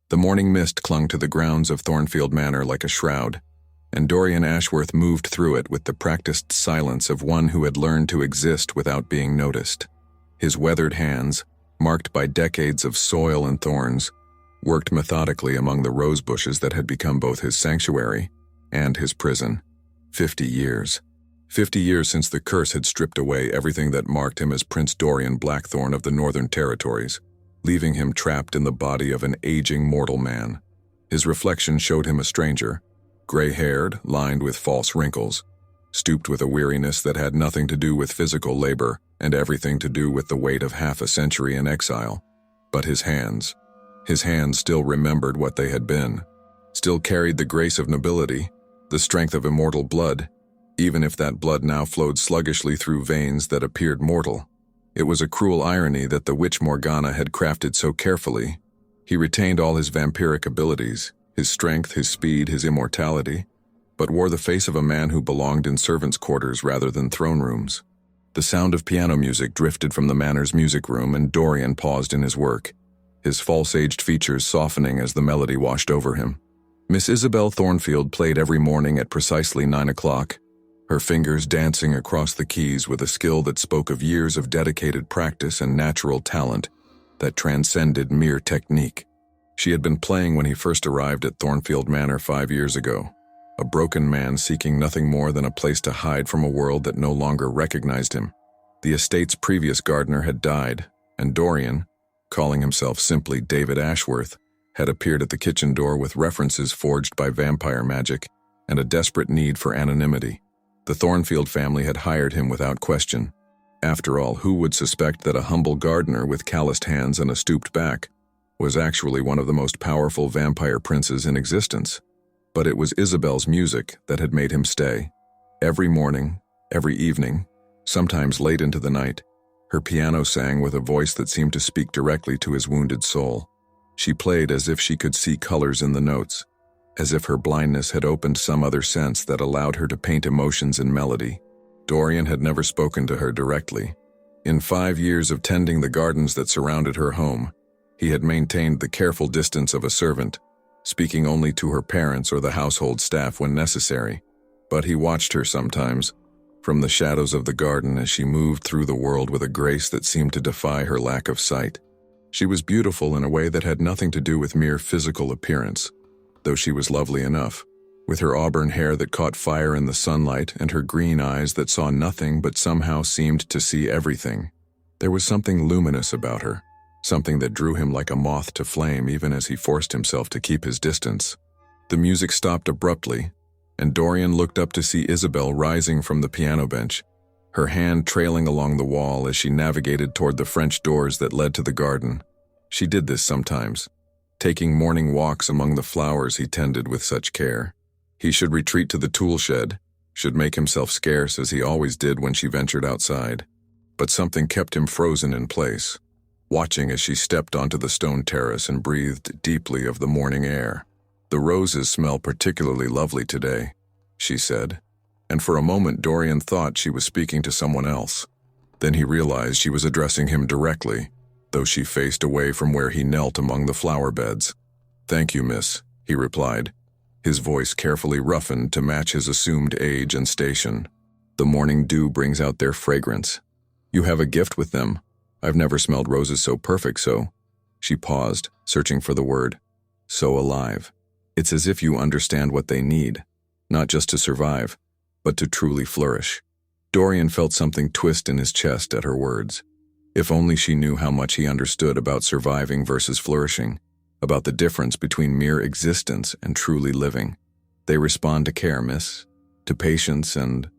The morning mist clung to the grounds of Thornfield Manor like a shroud, and Dorian Ashworth moved through it with the practiced silence of one who had learned to exist without being noticed. His weathered hands, marked by decades of soil and thorns, worked methodically among the rose bushes that had become both his sanctuary and his prison. 50 years. 50 years since the curse had stripped away everything that marked him as Prince Dorian Blackthorn of the Northern Territories, leaving him trapped in the body of an aging mortal man. His reflection showed him a stranger, gray-haired, lined with false wrinkles, stooped with a weariness that had nothing to do with physical labor and everything to do with the weight of half a century in exile. But his hands still remembered what they had been, still carried the grace of nobility, the strength of immortal blood, even if that blood now flowed sluggishly through veins that appeared mortal. It was a cruel irony that the witch Morgana had crafted so carefully. He retained all his vampiric abilities, his strength, his speed, his immortality, but wore the face of a man who belonged in servants' quarters rather than throne rooms. The sound of piano music drifted from the manor's music room, and Dorian paused in his work, his false-aged features softening as the melody washed over him. Miss Isabel Thornfield played every morning at precisely 9 o'clock, her fingers dancing across the keys with a skill that spoke of years of dedicated practice and natural talent that transcended mere technique. She had been playing when he first arrived at Thornfield Manor 5 years ago, a broken man seeking nothing more than a place to hide from a world that no longer recognized him. The estate's previous gardener had died, and Dorian, calling himself simply David Ashworth, had appeared at the kitchen door with references forged by vampire magic and a desperate need for anonymity. The Thornfield family had hired him without question. After all, who would suspect that a humble gardener with calloused hands and a stooped back was actually one of the most powerful vampire princes in existence? But it was Isabel's music that had made him stay. Every morning, every evening, sometimes late into the night, her piano sang with a voice that seemed to speak directly to his wounded soul. She played as if she could see colors in the notes, as if her blindness had opened some other sense that allowed her to paint emotions in melody. Dorian had never spoken to her directly. In 5 years of tending the gardens that surrounded her home, he had maintained the careful distance of a servant, speaking only to her parents or the household staff when necessary. But he watched her sometimes, from the shadows of the garden, as she moved through the world with a grace that seemed to defy her lack of sight. She was beautiful in a way that had nothing to do with mere physical appearance, though she was lovely enough, with her auburn hair that caught fire in the sunlight and her green eyes that saw nothing but somehow seemed to see everything. There was something luminous about her, something that drew him like a moth to flame even as he forced himself to keep his distance. The music stopped abruptly, and Dorian looked up to see Isabel rising from the piano bench, her hand trailing along the wall as she navigated toward the French doors that led to the garden. She did this sometimes, taking morning walks among the flowers he tended with such care. He should retreat to the tool shed, should make himself scarce as he always did when she ventured outside. But something kept him frozen in place, watching as she stepped onto the stone terrace and breathed deeply of the morning air. "The roses smell particularly lovely today," she said, and for a moment Dorian thought she was speaking to someone else. Then he realized she was addressing him directly, though she faced away from where he knelt among the flower beds. "Thank you, miss," he replied, his voice carefully roughened to match his assumed age and station. "The morning dew brings out their fragrance. You have a gift with them. I've never smelled roses so perfect, so—" She paused, searching for the word. "So alive. It's as if you understand what they need, not just to survive, but to truly flourish." Dorian felt something twist in his chest at her words. If only she knew how much he understood about surviving versus flourishing, about the difference between mere existence and truly living. "They respond to care, miss, to patience and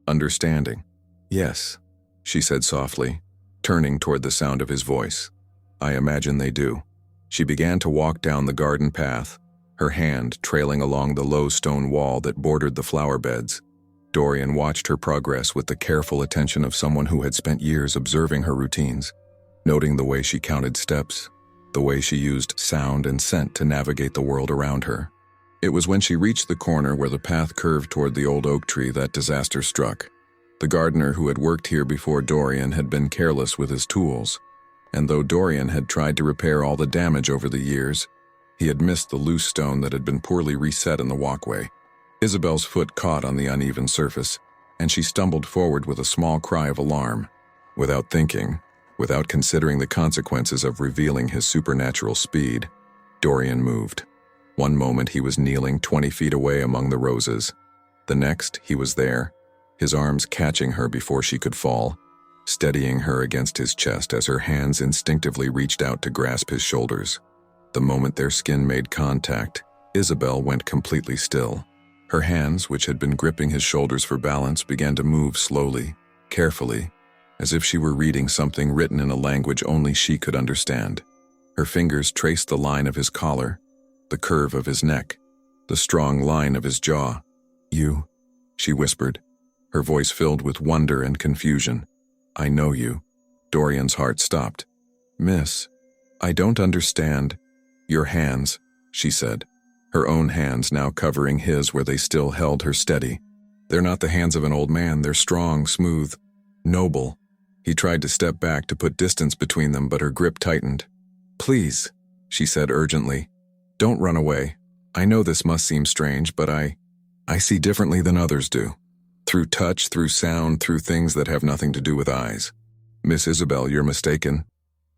understanding." "Yes," she said softly, turning toward the sound of his voice. "I imagine they do." She began to walk down the garden path, her hand trailing along the low stone wall that bordered the flower beds. Dorian watched her progress with the careful attention of someone who had spent years observing her routines, noting the way she counted steps, the way she used sound and scent to navigate the world around her. It was when she reached the corner where the path curved toward the old oak tree that disaster struck. The gardener who had worked here before Dorian had been careless with his tools, and though Dorian had tried to repair all the damage over the years, He had missed the loose stone that had been poorly reset in the walkway. Isabel's foot caught on the uneven surface, and she stumbled forward with a small cry of alarm. Without thinking, without considering the consequences of revealing his supernatural speed, Dorian moved. One moment he was kneeling 20 feet away among the roses. The next, he was there, his arms catching her before she could fall, steadying her against his chest as her hands instinctively reached out to grasp his shoulders. The moment their skin made contact, Isabel went completely still. Her hands, which had been gripping his shoulders for balance, began to move slowly, carefully, as if she were reading something written in a language only she could understand. Her fingers traced the line of his collar, the curve of his neck, the strong line of his jaw. "You," she whispered, her voice filled with wonder and confusion. "I know you." Dorian's heart stopped. "Miss, I don't understand." "Your hands," she said, her own hands now covering his where they still held her steady. "They're not the hands of an old man. They're strong, smooth, noble." He tried to step back to put distance between them, but her grip tightened. "Please," she said urgently, "don't run away. I know this must seem strange, but I see differently than others do. Through touch, through sound, through things that have nothing to do with eyes. Miss Isabel, you're mistaken."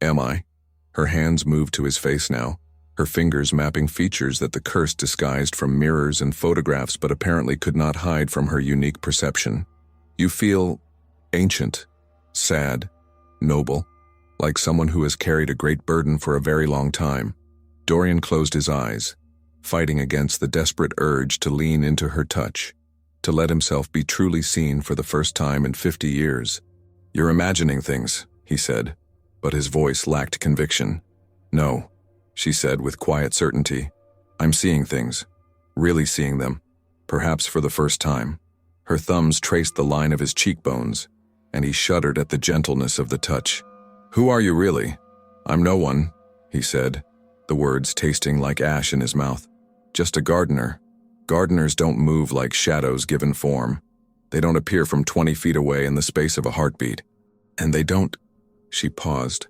"Am I?" Her hands moved to his face now, her fingers mapping features that the curse disguised from mirrors and photographs but apparently could not hide from her unique perception. "You feel ancient, sad, noble, like someone who has carried a great burden for a very long time." Dorian closed his eyes, fighting against the desperate urge to lean into her touch, to let himself be truly seen for the first time in 50 years. "You're imagining things," he said, but his voice lacked conviction. "No," she said with quiet certainty. "I'm seeing things, really seeing them, perhaps for the first time." Her thumbs traced the line of his cheekbones, and he shuddered at the gentleness of the touch. "Who are you really?" "I'm no one," he said, the words tasting like ash in his mouth. "Just a gardener. Gardeners don't move like shadows given form. They don't appear from 20 feet away in the space of a heartbeat. And they don't—" She paused,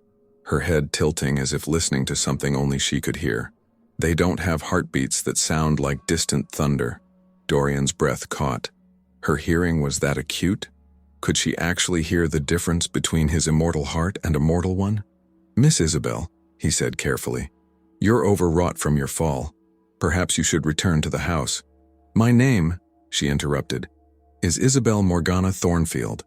her head tilting as if listening to something only she could hear. "They don't have heartbeats that sound like distant thunder." Dorian's breath caught. Her hearing was that acute? Could she actually hear the difference between his immortal heart and a mortal one? "Miss Isabel," he said carefully, "you're overwrought from your fall. Perhaps you should return to the house." "My name," she interrupted, "is Isabel Morgana Thornfield."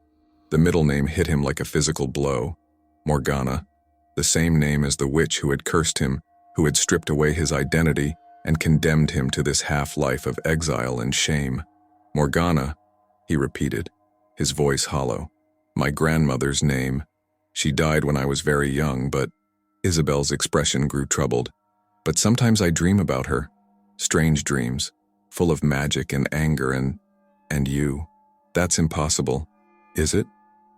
The middle name hit him like a physical blow. Morgana, the same name as the witch who had cursed him, who had stripped away his identity and condemned him to this half-life of exile and shame. "Morgana," he repeated, his voice hollow. "My grandmother's name. She died when I was very young, but—" Isabel's expression grew troubled. "But sometimes I dream about her. Strange dreams, full of magic and anger and you. That's impossible, is it?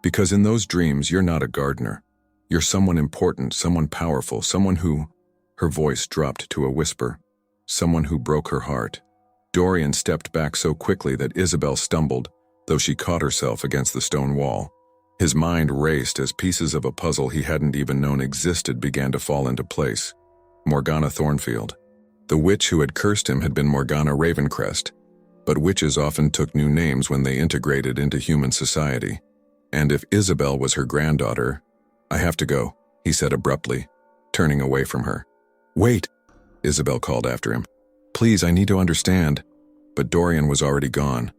Because in those dreams you're not a gardener. You're someone important, someone powerful, someone who—" Her voice dropped to a whisper. "Someone who broke her heart." Dorian stepped back so quickly that Isabel stumbled, though she caught herself against the stone wall. His mind raced as pieces of a puzzle he hadn't even known existed began to fall into place. Morgana Thornfield. The witch who had cursed him had been Morgana Ravencrest, but witches often took new names when they integrated into human society. And if Isabel was her granddaughter— "I have to go," he said abruptly, turning away from her. "Wait," Isabel called after him. "Please, I need to understand." But Dorian was already gone,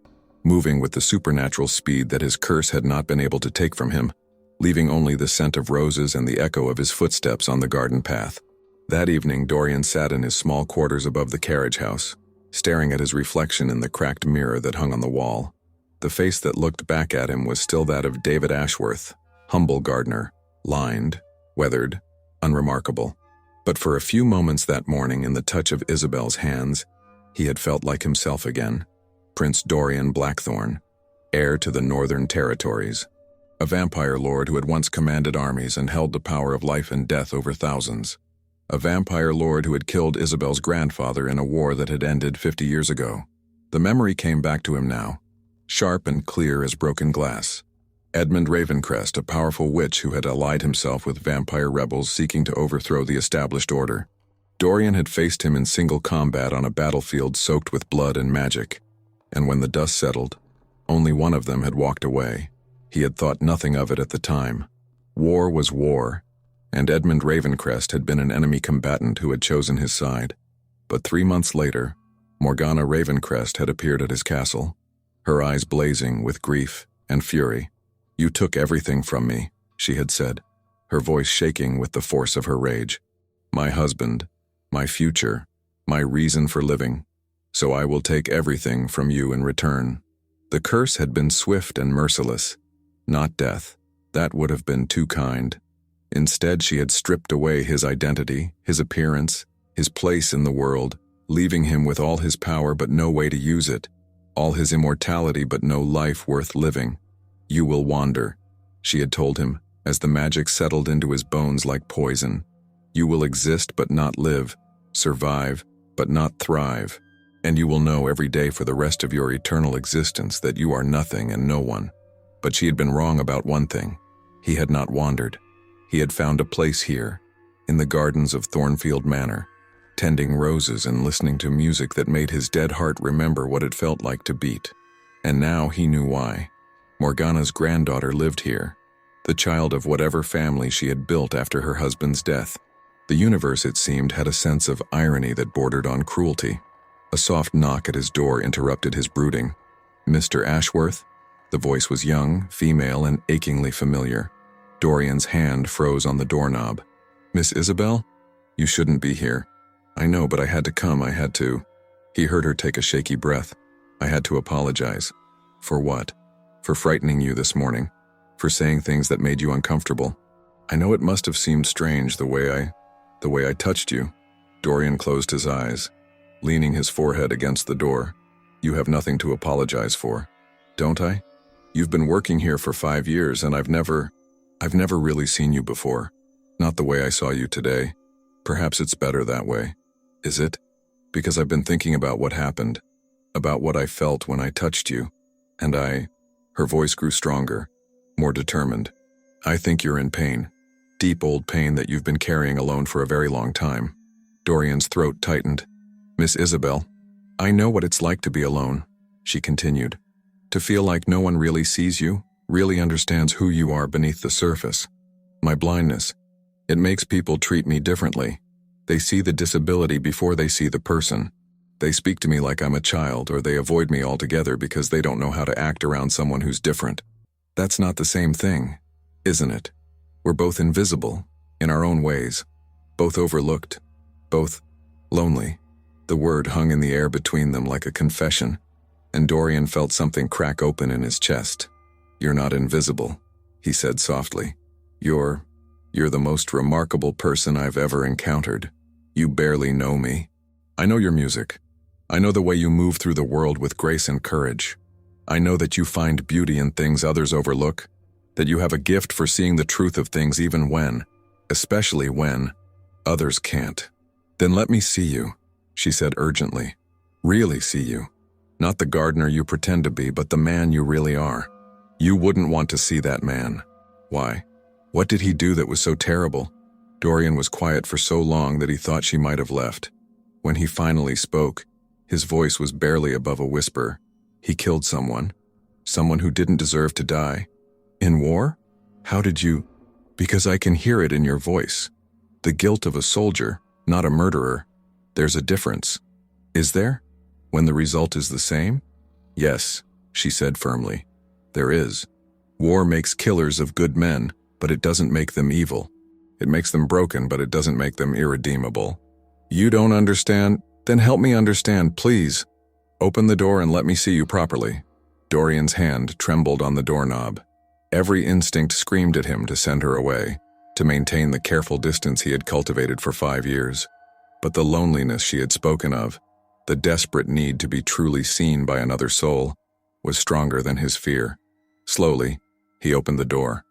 moving with the supernatural speed that his curse had not been able to take from him, leaving only the scent of roses and the echo of his footsteps on the garden path. That evening, Dorian sat in his small quarters above the carriage house, staring at his reflection in the cracked mirror that hung on the wall. The face that looked back at him was still that of David Ashworth, humble gardener, lined, weathered, unremarkable. But for a few moments that morning, in the touch of Isabel's hands, he had felt like himself again. Prince Dorian Blackthorn, heir to the Northern Territories, a vampire lord who had once commanded armies and held the power of life and death over thousands. A vampire lord who had killed Isabel's grandfather in a war that had ended 50 years ago. The memory came back to him now, sharp and clear as broken glass. Edmund Ravencrest, a powerful witch who had allied himself with vampire rebels seeking to overthrow the established order. Dorian had faced him in single combat on a battlefield soaked with blood and magic, and when the dust settled, only one of them had walked away. He had thought nothing of it at the time. War was war, and Edmund Ravencrest had been an enemy combatant who had chosen his side. But 3 months later, Morgana Ravencrest had appeared at his castle, her eyes blazing with grief and fury. "You took everything from me," she had said, her voice shaking with the force of her rage. "My husband, my future, my reason for living. So I will take everything from you in return." The curse had been swift and merciless, not death. That would have been too kind. Instead, she had stripped away his identity, his appearance, his place in the world, leaving him with all his power but no way to use it, all his immortality but no life worth living. "You will wander," she had told him, as the magic settled into his bones like poison. "You will exist but not live, survive but not thrive, and you will know every day for the rest of your eternal existence that you are nothing and no one." But she had been wrong about one thing. He had not wandered. He had found a place here, in the gardens of Thornfield Manor, tending roses and listening to music that made his dead heart remember what it felt like to beat. And now he knew why. Morgana's granddaughter lived here, the child of whatever family she had built after her husband's death. The universe, it seemed, had a sense of irony that bordered on cruelty. A soft knock at his door interrupted his brooding. "Mr. Ashworth?" The voice was young, female, and achingly familiar. Dorian's hand froze on the doorknob. "Miss Isabel? You shouldn't be here." "I know, but I had to come, I had to." He heard her take a shaky breath. "I had to apologize." "For what?" "For frightening you this morning. For saying things that made you uncomfortable. I know it must have seemed strange the way I touched you." Dorian closed his eyes, leaning his forehead against the door. "You have nothing to apologize for." "Don't I? You've been working here for 5 years and I've never really seen you before. Not the way I saw you today. Perhaps it's better that way." "Is it?" "Because I've been thinking about what happened, about what I felt when I touched you, and Her voice grew stronger, more determined. "I think you're in pain. Deep old pain that you've been carrying alone for a very long time." Dorian's throat tightened. "Miss Isabel, I know what it's like to be alone," she continued. "To feel like no one really sees you, really understands who you are beneath the surface. My blindness, it makes people treat me differently. They see the disability before they see the person. They speak to me like I'm a child, or they avoid me altogether because they don't know how to act around someone who's different. That's not the same thing, isn't it? We're both invisible, in our own ways, both overlooked, both lonely." The word hung in the air between them like a confession, and Dorian felt something crack open in his chest. "You're not invisible," he said softly. You're the most remarkable person I've ever encountered. You barely know me. I know your music. I know the way you move through the world with grace and courage. I know that you find beauty in things others overlook, that you have a gift for seeing the truth of things even when, especially when, others can't." "Then let me see you," she said urgently. "Really see you. Not the gardener you pretend to be, but the man you really are. You wouldn't want to see that man." "Why? What did he do that was so terrible?" Dorian was quiet for so long that he thought she might have left. When he finally spoke, his voice was barely above a whisper. "He killed someone. Someone who didn't deserve to die." "In war? How did you—" "Because I can hear it in your voice. The guilt of a soldier, not a murderer. There's a difference." "Is there? When the result is the same?" "Yes," she said firmly. "There is. War makes killers of good men, but it doesn't make them evil. It makes them broken, but it doesn't make them irredeemable." "You don't understand? Then help me understand, please. Open the door and let me see you properly." Dorian's hand trembled on the doorknob. Every instinct screamed at him to send her away, to maintain the careful distance he had cultivated for 5 years. But the loneliness she had spoken of, the desperate need to be truly seen by another soul, was stronger than his fear. Slowly, he opened the door.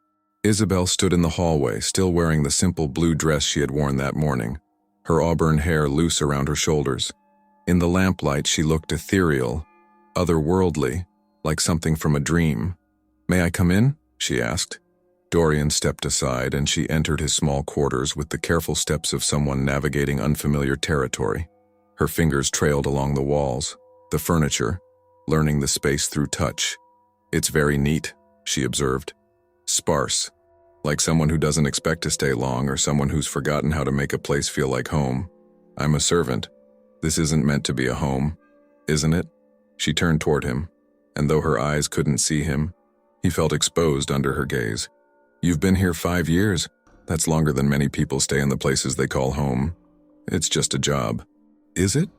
Isabel stood in the hallway, still wearing the simple blue dress she had worn that morning, her auburn hair loose around her shoulders. In the lamplight, she looked ethereal, otherworldly, like something from a dream. "May I come in?" she asked. Dorian stepped aside and she entered his small quarters with the careful steps of someone navigating unfamiliar territory. Her fingers trailed along the walls, the furniture, learning the space through touch. "It's very neat," she observed. "Sparse. Like someone who doesn't expect to stay long or someone who's forgotten how to make a place feel like home. I'm a servant. This isn't meant to be a home, isn't it?" She turned toward him, and though her eyes couldn't see him, he felt exposed under her gaze. "You've been here 5 years. That's longer than many people stay in the places they call home. It's just a job." "Is it?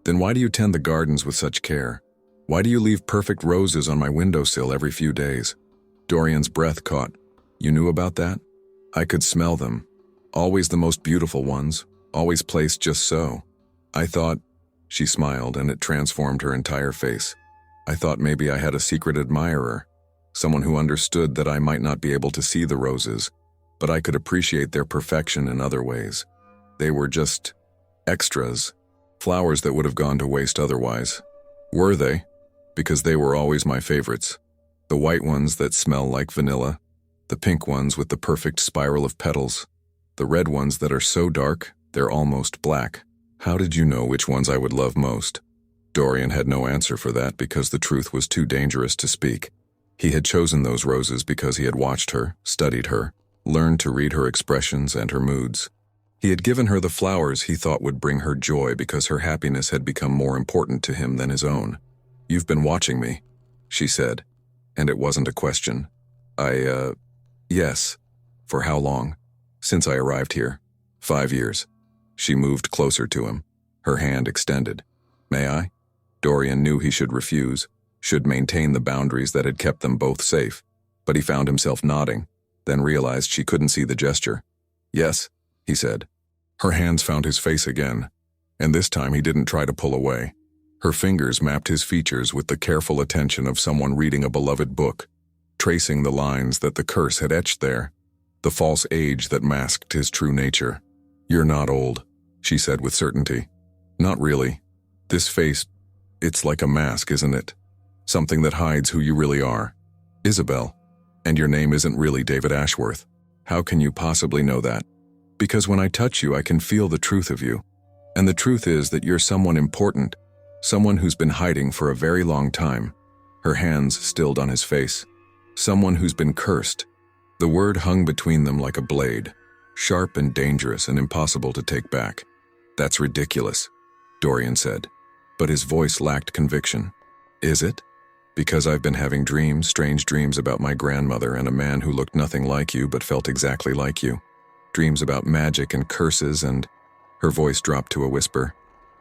Then why do you tend the gardens with such care? Why do you leave perfect roses on my windowsill every few days?" Dorian's breath caught. "You knew about that?" "I could smell them. Always the most beautiful ones, always placed just so. I thought," she smiled and it transformed her entire face, "I thought maybe I had a secret admirer, someone who understood that I might not be able to see the roses, but I could appreciate their perfection in other ways. They were just extras, flowers that would have gone to waste otherwise." "Were they?" "Because they were always my favorites. The white ones that smell like vanilla, the pink ones with the perfect spiral of petals, the red ones that are so dark they're almost black. How did you know which ones I would love most?" Dorian had no answer for that because the truth was too dangerous to speak. He had chosen those roses because he had watched her, studied her, learned to read her expressions and her moods. He had given her the flowers he thought would bring her joy because her happiness had become more important to him than his own. "You've been watching me," she said, and it wasn't a question. Yes. "For how long?" "Since I arrived here. 5 years." She moved closer to him, her hand extended. "May I?" Dorian knew he should refuse, should maintain the boundaries that had kept them both safe, but he found himself nodding, then realized she couldn't see the gesture. "Yes," he said. Her hands found his face again, and this time he didn't try to pull away. Her fingers mapped his features with the careful attention of someone reading a beloved book, tracing the lines that the curse had etched there, the false age that masked his true nature. "You're not old," she said with certainty. "Not really. This face, it's like a mask, isn't it? Something that hides who you really are. Isabel. And your name isn't really David Ashworth. How can you possibly know that?" "Because when I touch you, I can feel the truth of you. And the truth is that you're someone important, someone who's been hiding for a very long time." Her hands stilled on his face. "Someone who's been cursed." The word hung between them like a blade, sharp and dangerous and impossible to take back. "That's ridiculous," Dorian said, but his voice lacked conviction. "Is it? Because I've been having dreams, strange dreams about my grandmother and a man who looked nothing like you but felt exactly like you. Dreams about magic and curses and—" Her voice dropped to a whisper,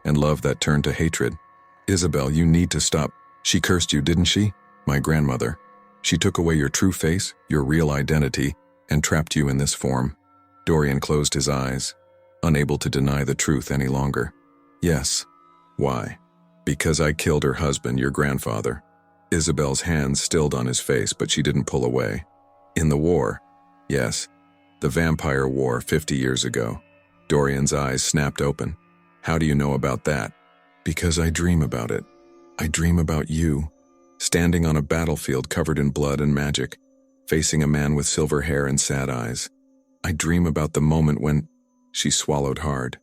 "and love that turned to hatred. Isabel, you need to stop. She cursed you, didn't she? My grandmother. She took away your true face, your real identity, and trapped you in this form." Dorian closed his eyes, unable to deny the truth any longer. "Yes." "Why?" "Because I killed her husband, your grandfather." Isabel's hands stilled on his face, but she didn't pull away. "In the war?" "Yes. The vampire war 50 years ago." Dorian's eyes snapped open. "How do you know about that?" "Because I dream about it. I dream about you, standing on a battlefield covered in blood and magic, facing a man with silver hair and sad eyes. I dream about the moment when—" She swallowed hard.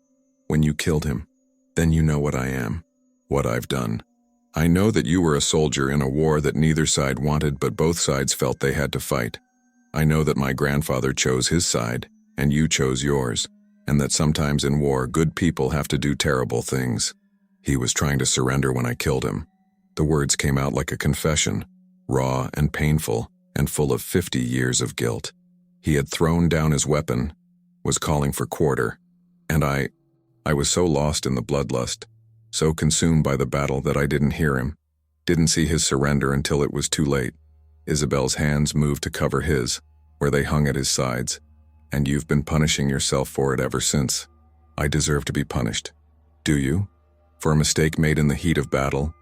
"When you killed him. Then you know what I am, what I've done. I know that you were a soldier in a war that neither side wanted but both sides felt they had to fight. I know that my grandfather chose his side, and you chose yours, and that sometimes in war good people have to do terrible things. He was trying to surrender when I killed him." The words came out like a confession, raw and painful, and full of 50 years of guilt. He had thrown down his weapon, was calling for quarter, and I was so lost in the bloodlust, so consumed by the battle that I didn't hear him, didn't see his surrender until it was too late. Isabel's hands moved to cover his, where they hung at his sides. "And you've been punishing yourself for it ever since. I deserve to be punished. Do you? For a mistake made in the heat of battle,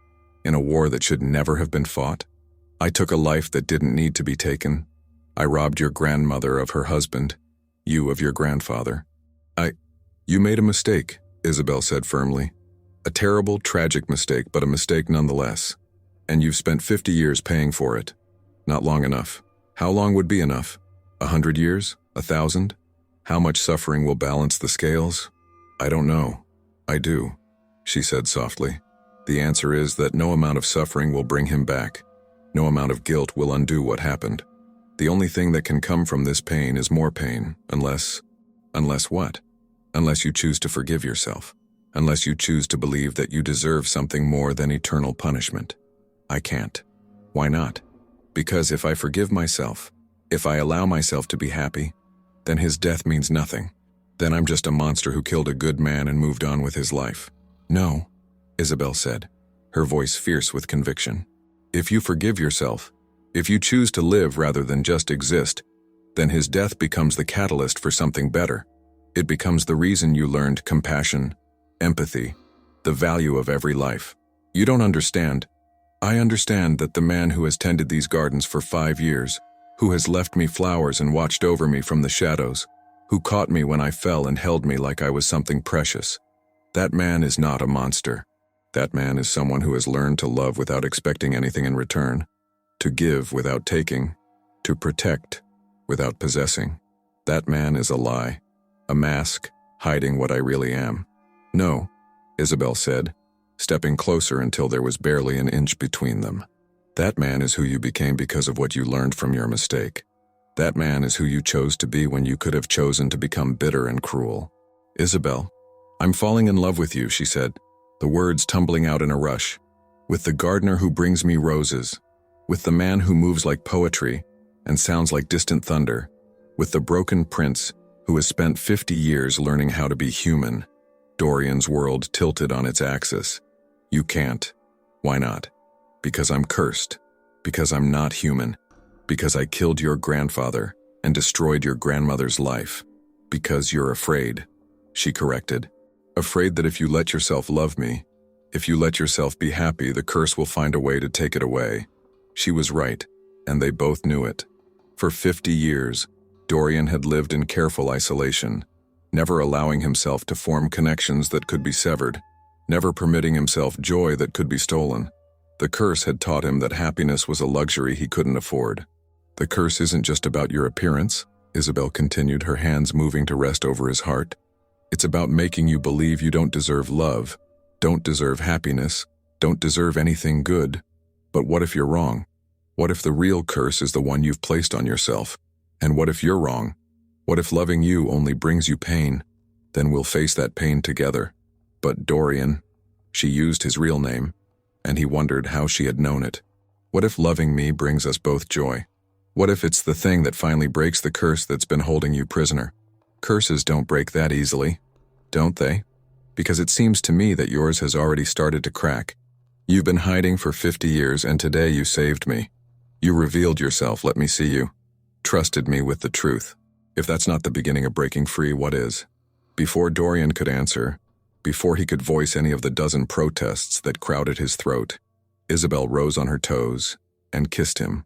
in a war that should never have been fought? I took a life that didn't need to be taken. I robbed your grandmother of her husband, you of your grandfather. You made a mistake," Isabel said firmly. "A terrible, tragic mistake, but a mistake nonetheless. And you've spent 50 years paying for it. Not long enough. How long would be enough?" 100 years? 1,000? How much suffering will balance the scales? I don't know. I do, she said softly. The answer is that no amount of suffering will bring him back. No amount of guilt will undo what happened. The only thing that can come from this pain is more pain, unless what? Unless you choose to forgive yourself. Unless you choose to believe that you deserve something more than eternal punishment. I can't. Why not? Because if I forgive myself, if I allow myself to be happy, then his death means nothing. Then I'm just a monster who killed a good man and moved on with his life. No, Isabel said, her voice fierce with conviction. If you forgive yourself, if you choose to live rather than just exist, then his death becomes the catalyst for something better. It becomes the reason you learned compassion, empathy, the value of every life. You don't understand. I understand that the man who has tended these gardens for 5 years, who has left me flowers and watched over me from the shadows, who caught me when I fell and held me like I was something precious. That man is not a monster. That man is someone who has learned to love without expecting anything in return, to give without taking, to protect without possessing. That man is a lie, a mask hiding what I really am. No, Isabel said, stepping closer until there was barely an inch between them. That man is who you became because of what you learned from your mistake. That man is who you chose to be when you could have chosen to become bitter and cruel. Isabel, I'm falling in love with you, she said, the words tumbling out in a rush. With the gardener who brings me roses. With the man who moves like poetry and sounds like distant thunder. With the broken prince who has spent 50 years learning how to be human. Dorian's world tilted on its axis. You can't. Why not? Because I'm cursed. Because I'm not human. Because I killed your grandfather and destroyed your grandmother's life. Because you're afraid, she corrected. Afraid that if you let yourself love me, if you let yourself be happy, the curse will find a way to take it away. She was right, and they both knew it. For 50 years, Dorian had lived in careful isolation, never allowing himself to form connections that could be severed, never permitting himself joy that could be stolen. The curse had taught him that happiness was a luxury he couldn't afford. The curse isn't just about your appearance, Isabel continued, her hands moving to rest over his heart. It's about making you believe you don't deserve love, don't deserve happiness, don't deserve anything good. But what if you're wrong? What if the real curse is the one you've placed on yourself? And what if you're wrong? What if loving you only brings you pain? Then we'll face that pain together. But Dorian, she used his real name, and he wondered how she had known it. What if loving me brings us both joy? What if it's the thing that finally breaks the curse that's been holding you prisoner? Curses don't break that easily, don't they? Because it seems to me that yours has already started to crack. You've been hiding for 50 years, and today you saved me. You revealed yourself, let me see you. Trusted me with the truth. If that's not the beginning of breaking free, what is? Before Dorian could answer, before he could voice any of the dozen protests that crowded his throat, Isabel rose on her toes and kissed him.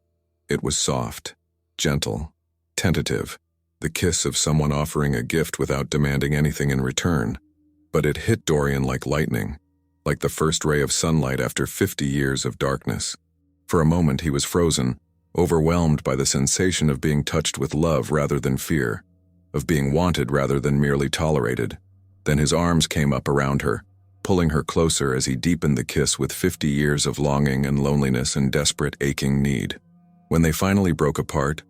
It was soft, gentle, tentative, the kiss of someone offering a gift without demanding anything in return. But it hit Dorian like lightning, like the first ray of sunlight after 50 years of darkness. For a moment he was frozen, overwhelmed by the sensation of being touched with love rather than fear, of being wanted rather than merely tolerated. Then his arms came up around her, pulling her closer as he deepened the kiss with 50 years of longing and loneliness and desperate aching need. When they finally broke apart,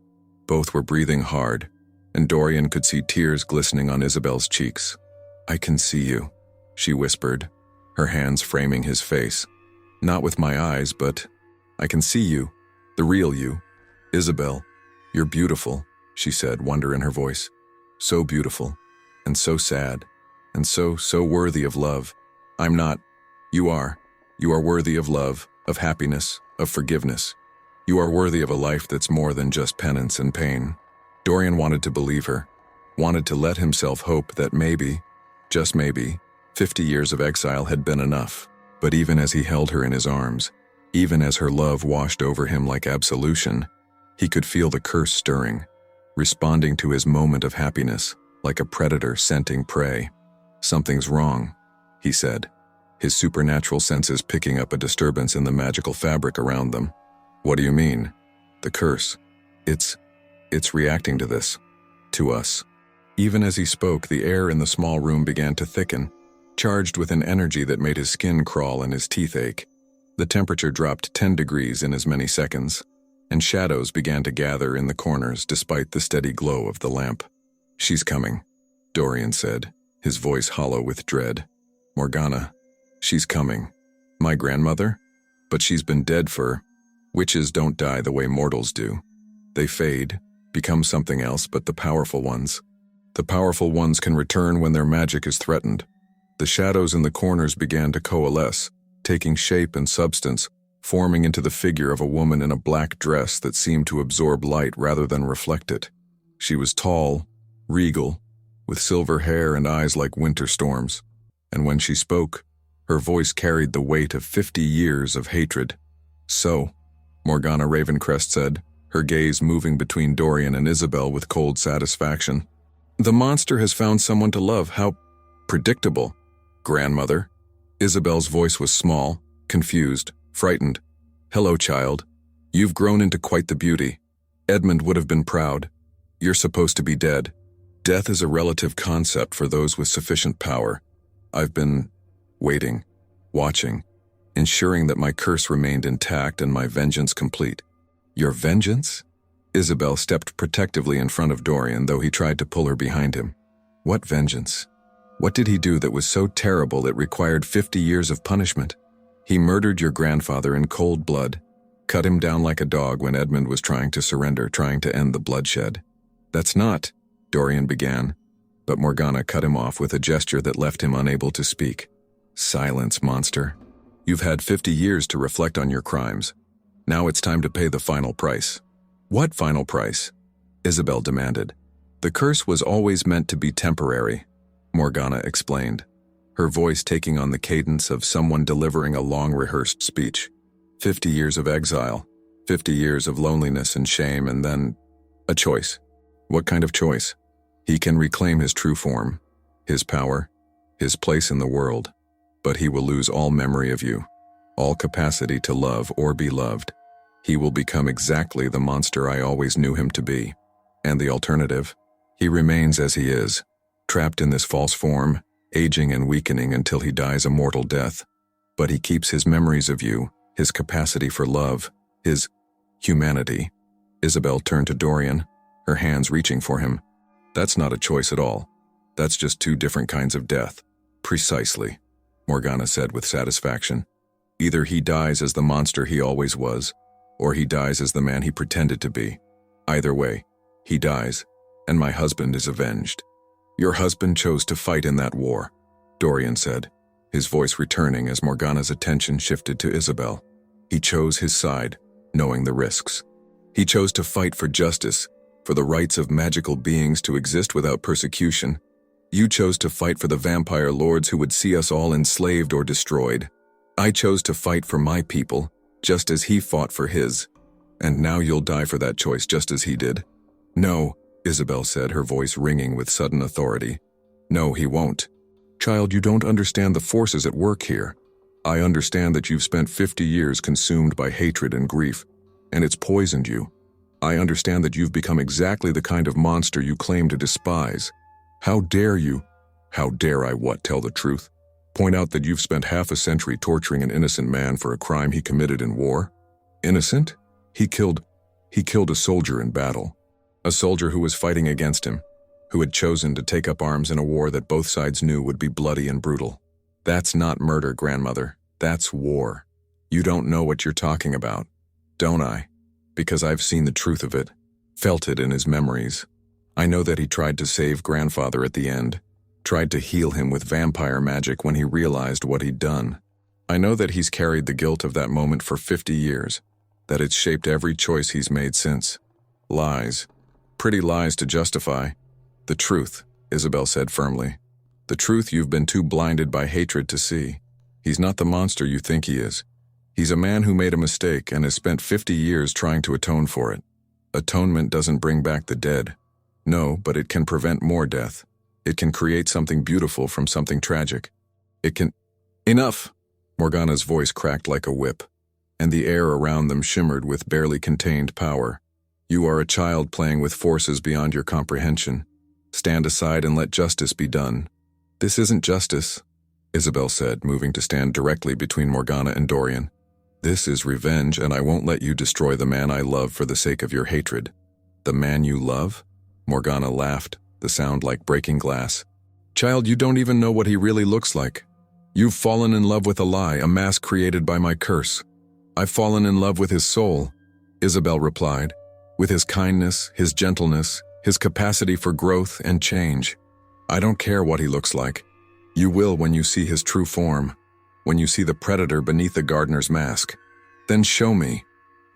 both were breathing hard, and Dorian could see tears glistening on Isabel's cheeks. I can see you, she whispered, her hands framing his face. Not with my eyes, but I can see you, the real you. Isabel, you're beautiful, she said, wonder in her voice. So beautiful, and so sad, and so worthy of love. I'm not. You are. You are worthy of love, of happiness, of forgiveness. You are worthy of a life that's more than just penance and pain. Dorian wanted to believe her, wanted to let himself hope that maybe, just maybe, 50 years of exile had been enough. But even as he held her in his arms, even as her love washed over him like absolution, he could feel the curse stirring, responding to his moment of happiness, like a predator scenting prey. Something's wrong, he said, his supernatural senses picking up a disturbance in the magical fabric around them. What do you mean? The curse. It's reacting to this. To us. Even as he spoke, the air in the small room began to thicken, charged with an energy that made his skin crawl and his teeth ache. The temperature dropped 10 degrees in as many seconds, and shadows began to gather in the corners despite the steady glow of the lamp. "She's coming," Dorian said, his voice hollow with dread. "Morgana, she's coming. My grandmother? But she's been dead for... Witches don't die the way mortals do. They fade, become something else, but the powerful ones can return when their magic is threatened." The shadows in the corners began to coalesce, taking shape and substance, forming into the figure of a woman in a black dress that seemed to absorb light rather than reflect it. She was tall, regal, with silver hair and eyes like winter storms, and when she spoke, her voice carried the weight of 50 years of hatred. "So," Morgana Ravencrest said, her gaze moving between Dorian and Isabel with cold satisfaction. "The monster has found someone to love. How predictable." "Grandmother?" Isabel's voice was small, confused, frightened. "Hello, child. You've grown into quite the beauty. Edmund would have been proud. You're supposed to be dead. Death is a relative concept for those with sufficient power. I've been waiting, watching, ensuring that my curse remained intact and my vengeance complete." "Your vengeance?" Isabel stepped protectively in front of Dorian, though he tried to pull her behind him. "What vengeance? What did he do that was so terrible it required 50 years of punishment?" "He murdered your grandfather in cold blood, cut him down like a dog when Edmund was trying to surrender, trying to end the bloodshed." "That's not," Dorian began, but Morgana cut him off with a gesture that left him unable to speak. "Silence, monster. You've had 50 years to reflect on your crimes. Now it's time to pay the final price." "What final price?" Isabel demanded. "The curse was always meant to be temporary," Morgana explained, her voice taking on the cadence of someone delivering a long-rehearsed speech. 50 years of exile, 50 years of loneliness and shame, and then a choice. What kind of choice? He can reclaim his true form, his power, his place in the world, but he will lose all memory of you, all capacity to love or be loved. He will become exactly the monster I always knew him to be. And the alternative? He remains as he is, trapped in this false form, aging and weakening until he dies a mortal death. But he keeps his memories of you, his capacity for love, his humanity. Isabel turned to Dorian, her hands reaching for him. "That's not a choice at all. That's just two different kinds of death." "Precisely," Morgana said with satisfaction. "Either he dies as the monster he always was, or he dies as the man he pretended to be. Either way, he dies, and my husband is avenged." "Your husband chose to fight in that war," Dorian said, his voice returning as Morgana's attention shifted to Isabel. "He chose his side, knowing the risks. He chose to fight for justice, for the rights of magical beings to exist without persecution. You chose to fight for the vampire lords who would see us all enslaved or destroyed. I chose to fight for my people, just as he fought for his. And now you'll die for that choice just as he did." "No," Isabel said, her voice ringing with sudden authority. "No, he won't. Child, you don't understand the forces at work here. I understand that you've spent 50 years consumed by hatred and grief, and it's poisoned you. I understand that you've become exactly the kind of monster you claim to despise. How dare you? How dare I what, tell the truth? Point out that you've spent half a century torturing an innocent man for a crime he committed in war? Innocent? He killed a soldier in battle. A soldier who was fighting against him, who had chosen to take up arms in a war that both sides knew would be bloody and brutal. That's not murder, grandmother. That's war. You don't know what you're talking about, don't I? Because I've seen the truth of it, felt it in his memories. I know that he tried to save grandfather at the end, tried to heal him with vampire magic when he realized what he'd done. I know that he's carried the guilt of that moment for 50 years, that it's shaped every choice he's made since. Lies. Pretty lies to justify. The truth, Isabel said firmly. The truth you've been too blinded by hatred to see. He's not the monster you think he is. He's a man who made a mistake and has spent 50 years trying to atone for it. Atonement doesn't bring back the dead. No, but it can prevent more death. It can create something beautiful from something tragic. It can... Enough! Morgana's voice cracked like a whip, and the air around them shimmered with barely contained power. You are a child playing with forces beyond your comprehension. Stand aside and let justice be done." "This isn't justice," Isabel said, moving to stand directly between Morgana and Dorian. "This is revenge, and I won't let you destroy the man I love for the sake of your hatred." "The man you love?" Morgana laughed, the sound like breaking glass. "Child, you don't even know what he really looks like. You've fallen in love with a lie, a mask created by my curse." "I've fallen in love with his soul," Isabel replied, "with his kindness, his gentleness, his capacity for growth and change. I don't care what he looks like. You will when you see his true form, when you see the predator beneath the gardener's mask." "Then show me,"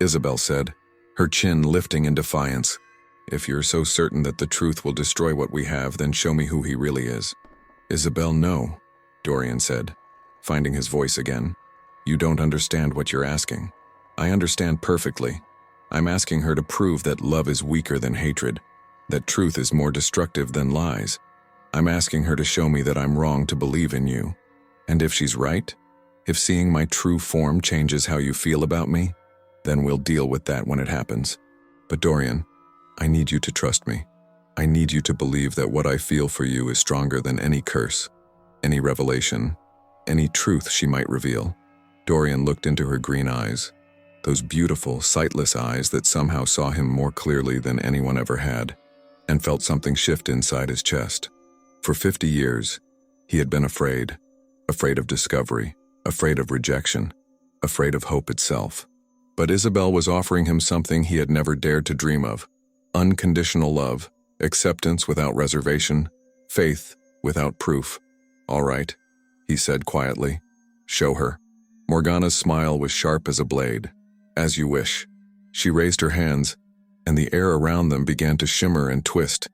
Isabel said, her chin lifting in defiance. "If you're so certain that the truth will destroy what we have, then show me who he really is." "Isabel, no," Dorian said, finding his voice again. "You don't understand what you're asking." "I understand perfectly. I'm asking her to prove that love is weaker than hatred, that truth is more destructive than lies. I'm asking her to show me that I'm wrong to believe in you. And if she's right, if seeing my true form changes how you feel about me, then we'll deal with that when it happens. But Dorian, I need you to trust me. I need you to believe that what I feel for you is stronger than any curse, any revelation, any truth she might reveal." Dorian looked into her green eyes, those beautiful, sightless eyes that somehow saw him more clearly than anyone ever had, and felt something shift inside his chest. For 50 years, he had been afraid of discovery, afraid of rejection, afraid of hope itself. But Isabel was offering him something he had never dared to dream of: unconditional love, acceptance without reservation, faith without proof. "All right," he said quietly. "Show her." Morgana's smile was sharp as a blade. "As you wish." She raised her hands, and the air around them began to shimmer and twist.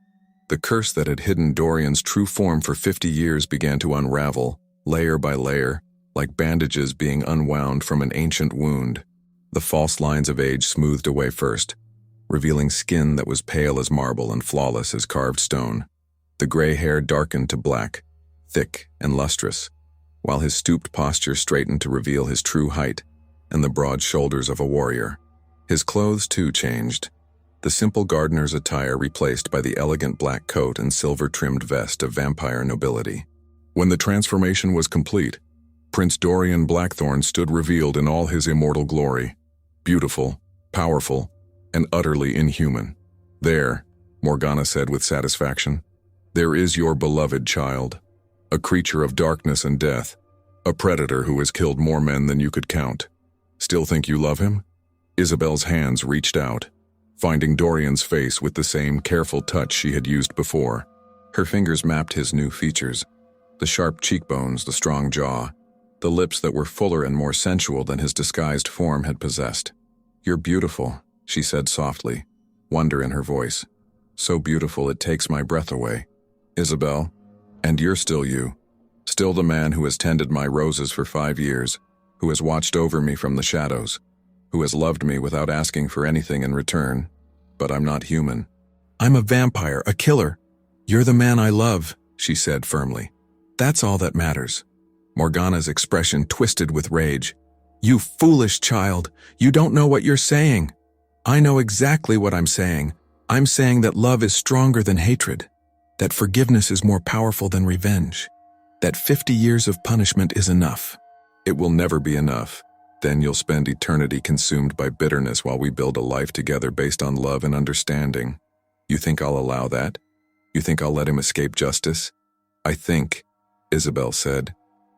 The curse that had hidden Dorian's true form for 50 years began to unravel, layer by layer, like bandages being unwound from an ancient wound. The false lines of age smoothed away first, revealing skin that was pale as marble and flawless as carved stone. The gray hair darkened to black, thick and lustrous, while his stooped posture straightened to reveal his true height and the broad shoulders of a warrior. His clothes too changed, the simple gardener's attire replaced by the elegant black coat and silver-trimmed vest of vampire nobility. When the transformation was complete, Prince Dorian Blackthorn stood revealed in all his immortal glory, beautiful, powerful, and utterly inhuman. "There," Morgana said with satisfaction, "there is your beloved child, a creature of darkness and death, a predator who has killed more men than you could count. Still think you love him?" Isabel's hands reached out, finding Dorian's face with the same careful touch she had used before. Her fingers mapped his new features, the sharp cheekbones, the strong jaw, the lips that were fuller and more sensual than his disguised form had possessed. "You're beautiful," she said softly, wonder in her voice. "So beautiful it takes my breath away. Isabel, and you're still you, still the man who has tended my roses for 5 years, who has watched over me from the shadows, who has loved me without asking for anything in return. But I'm not human. I'm a vampire, a killer. You're the man I love," she said firmly. "That's all that matters." Morgana's expression twisted with rage. "You foolish child, you don't know what you're saying." "I know exactly what I'm saying. I'm saying that love is stronger than hatred, that forgiveness is more powerful than revenge, that 50 years of punishment is enough." "It will never be enough. Then you'll spend eternity consumed by bitterness while we build a life together based on love and understanding. You think I'll allow that? You think I'll let him escape justice?" "I think," Isabel said,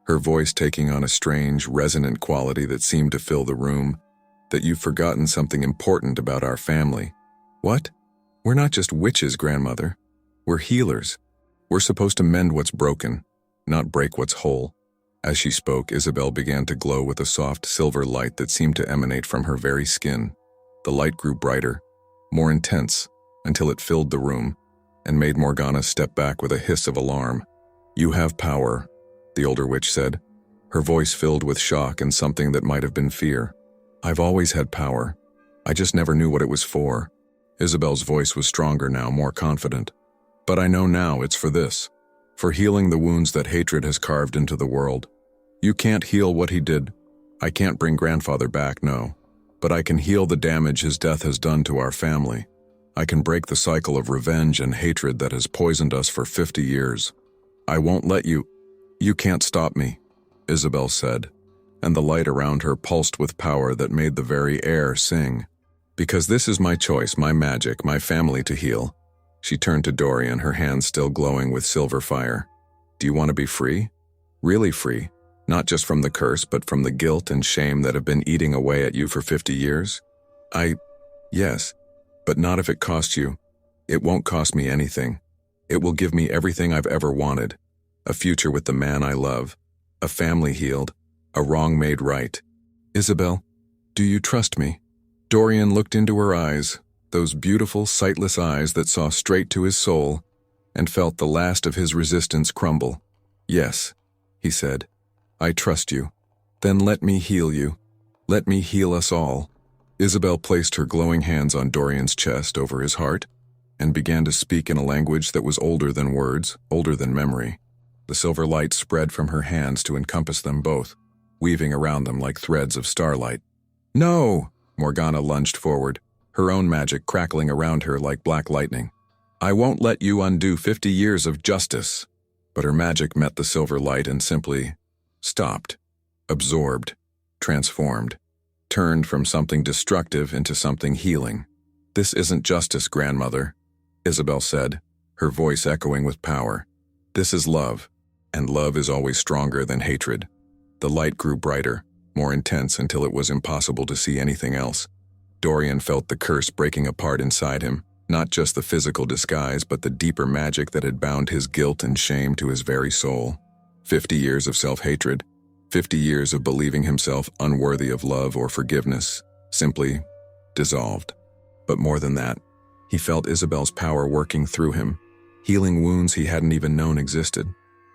her voice taking on a strange, resonant quality that seemed to fill the room, "that you've forgotten something important about our family." "What?" "We're not just witches, grandmother. We're healers. We're supposed to mend what's broken, not break what's whole." As she spoke, Isabel began to glow with a soft silver light that seemed to emanate from her very skin. The light grew brighter, more intense, until it filled the room, and made Morgana step back with a hiss of alarm. "You have power," the older witch said, her voice filled with shock and something that might have been fear. "I've always had power. I just never knew what it was for." Isabel's voice was stronger now, more confident. "But I know now it's for this, for healing the wounds that hatred has carved into the world. You can't heal what he did. I can't bring grandfather back, no. But I can heal the damage his death has done to our family. I can break the cycle of revenge and hatred that has poisoned us for 50 years. I won't let you. You can't stop me, Isabel said, and the light around her pulsed with power that made the very air sing. Because this is my choice, my magic, my family to heal. She turned to Dorian, her hands still glowing with silver fire. Do you want to be free? Really free? Not just from the curse, but from the guilt and shame that have been eating away at you for 50 years? Yes, but not if it costs you. It won't cost me anything. It will give me everything I've ever wanted. A future with the man I love. A family healed. A wrong made right. Isabel, do you trust me? Dorian looked into her eyes, those beautiful, sightless eyes that saw straight to his soul, and felt the last of his resistance crumble. Yes, he said. I trust you. Then let me heal you. Let me heal us all. Isabel placed her glowing hands on Dorian's chest over his heart, and began to speak in a language that was older than words, older than memory. The silver light spread from her hands to encompass them both, weaving around them like threads of starlight. No! Morgana lunged forward, her own magic crackling around her like black lightning. I won't let you undo 50 years of justice. But her magic met the silver light and simply stopped, absorbed, transformed, turned from something destructive into something healing. This isn't justice, grandmother, Isabel said, her voice echoing with power. This is love, and love is always stronger than hatred. The light grew brighter, more intense until it was impossible to see anything else. Dorian felt the curse breaking apart inside him, not just the physical disguise, but the deeper magic that had bound his guilt and shame to his very soul. 50 years of self-hatred, 50 years of believing himself unworthy of love or forgiveness, simply dissolved. But more than that, he felt Isabel's power working through him, healing wounds he hadn't even known existed.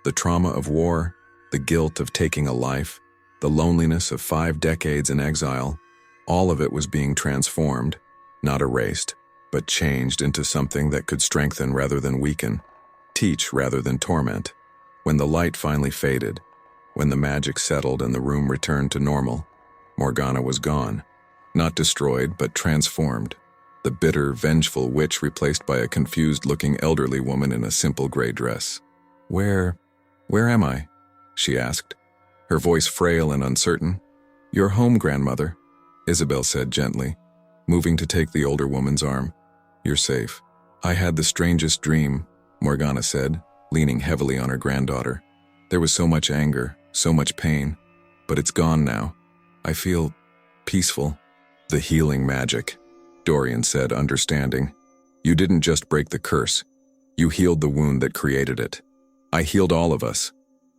The trauma of war, the guilt of taking a life, the loneliness of 5 decades in exile, all of it was being transformed, not erased, but changed into something that could strengthen rather than weaken, teach rather than torment. When the light finally faded, when the magic settled and the room returned to normal, Morgana was gone. Not destroyed, but transformed. The bitter, vengeful witch replaced by a confused-looking elderly woman in a simple gray dress. Where am I? She asked, her voice frail and uncertain. You're home, grandmother, Isabel said gently, moving to take the older woman's arm. You're safe. I had the strangest dream, Morgana said, leaning heavily on her granddaughter. There was so much anger, so much pain, but it's gone now. I feel peaceful. The healing magic, Dorian said, understanding. You didn't just break the curse. You healed the wound that created it. I healed all of us,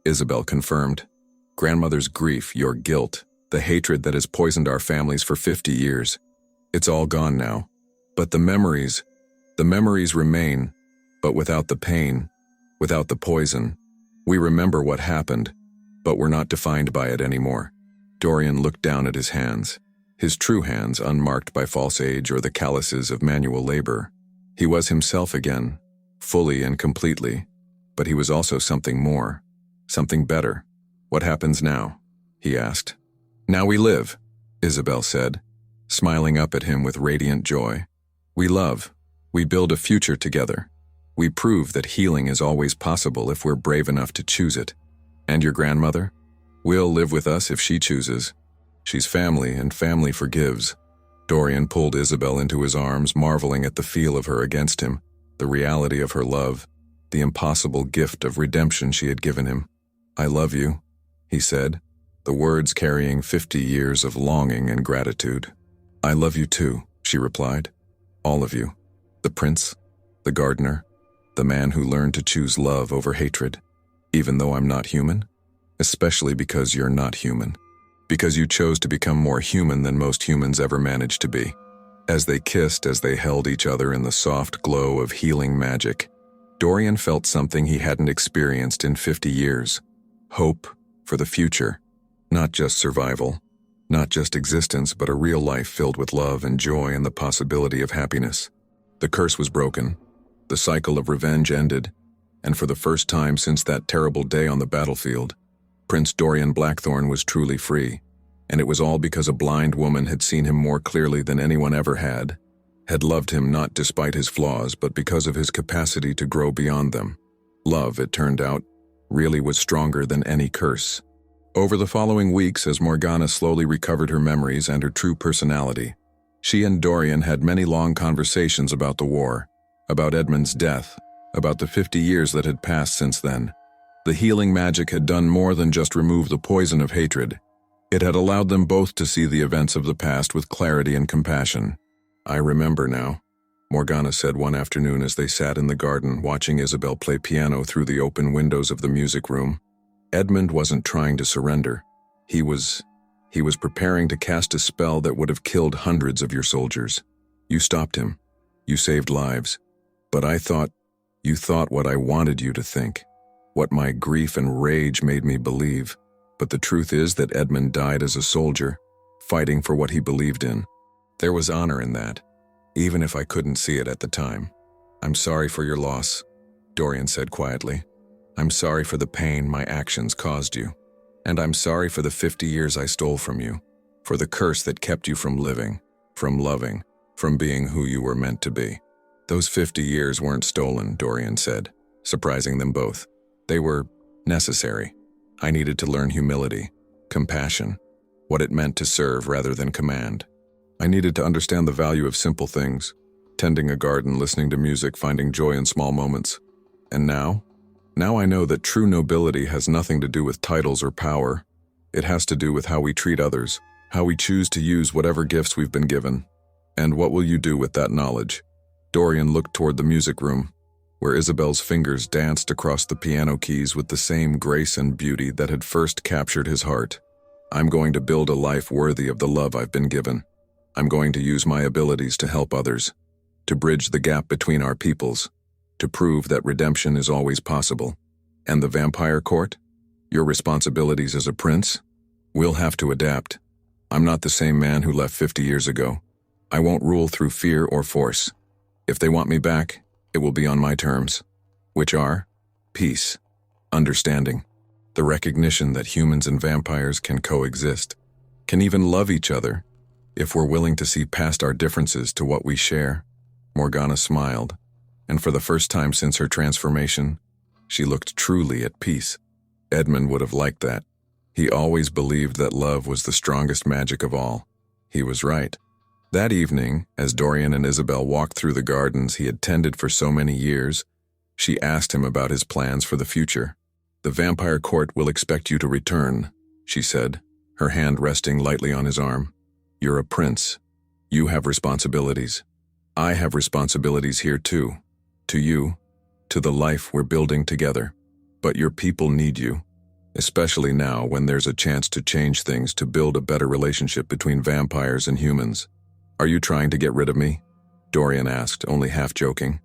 Isabel confirmed. Grandmother's grief, your guilt, the hatred that has poisoned our families for 50 years. It's all gone now. But the memories remain, but without the pain, without the poison. We remember what happened, but we're not defined by it anymore. Dorian looked down at his hands, his true hands unmarked by false age or the calluses of manual labor. He was himself again, fully and completely, but he was also something more, something better. What happens now? He asked. Now we live, Isabel said, smiling up at him with radiant joy. We love. We build a future together. We prove that healing is always possible if we're brave enough to choose it. And your grandmother? Will live with us if she chooses. She's family, and family forgives. Dorian pulled Isabel into his arms, marveling at the feel of her against him, the reality of her love, the impossible gift of redemption she had given him. I love you, he said, the words carrying 50 years of longing and gratitude. I love you too, she replied. All of you. The prince, the gardener, the man who learned to choose love over hatred. Even though I'm not human? Especially because you're not human. Because you chose to become more human than most humans ever managed to be. As they kissed, as they held each other in the soft glow of healing magic, Dorian felt something he hadn't experienced in 50 years. Hope for the future. Not just survival. Not just existence, but a real life filled with love and joy and the possibility of happiness. The curse was broken. The cycle of revenge ended. And for the first time since that terrible day on the battlefield, Prince Dorian Blackthorn was truly free. And it was all because a blind woman had seen him more clearly than anyone ever had had loved him not despite his flaws, but because of his capacity to grow beyond them. Love, it turned out, really was stronger than any curse. Over the following weeks, as Morgana slowly recovered her memories and her true personality, she and Dorian had many long conversations about the war, about Edmund's death, about the 50 years that had passed since then. The healing magic had done more than just remove the poison of hatred. It had allowed them both to see the events of the past with clarity and compassion. "I remember now," Morgana said one afternoon as they sat in the garden watching Isabel play piano through the open windows of the music room. Edmund wasn't trying to surrender. He was preparing to cast a spell that would have killed hundreds of your soldiers. You stopped him. You saved lives. But you thought what I wanted you to think, what my grief and rage made me believe. But the truth is that Edmund died as a soldier, fighting for what he believed in. There was honor in that, even if I couldn't see it at the time. "I'm sorry for your loss," Dorian said quietly. "I'm sorry for the pain my actions caused you. And I'm sorry for the 50 years I stole from you, for the curse that kept you from living, from loving, from being who you were meant to be." "Those 50 years weren't stolen," Dorian said, surprising them both. "They were necessary. I needed to learn humility, compassion, what it meant to serve rather than command. I needed to understand the value of simple things, tending a garden, listening to music, finding joy in small moments. And now I know that true nobility has nothing to do with titles or power. It has to do with how we treat others, how we choose to use whatever gifts we've been given. And what will you do with that knowledge?" Dorian looked toward the music room, where Isabel's fingers danced across the piano keys with the same grace and beauty that had first captured his heart. "I'm going to build a life worthy of the love I've been given. I'm going to use my abilities to help others, to bridge the gap between our peoples, to prove that redemption is always possible. And the vampire court? Your responsibilities as a prince? We'll have to adapt. I'm not the same man who left 50 years ago. I won't rule through fear or force. If they want me back, it will be on my terms, which are peace, understanding, the recognition that humans and vampires can coexist, can even love each other, if we're willing to see past our differences to what we share." Morgana smiled, and for the first time since her transformation, she looked truly at peace. Edmund would have liked that. He always believed that love was the strongest magic of all. He was right. That evening, as Dorian and Isabel walked through the gardens he had tended for so many years, she asked him about his plans for the future. "The vampire court will expect you to return," she said, her hand resting lightly on his arm. "You're a prince. You have responsibilities. I have responsibilities here too. To you, to the life we're building together. But your people need you, especially now when there's a chance to change things, to build a better relationship between vampires and humans." "Are you trying to get rid of me?" Dorian asked, only half joking.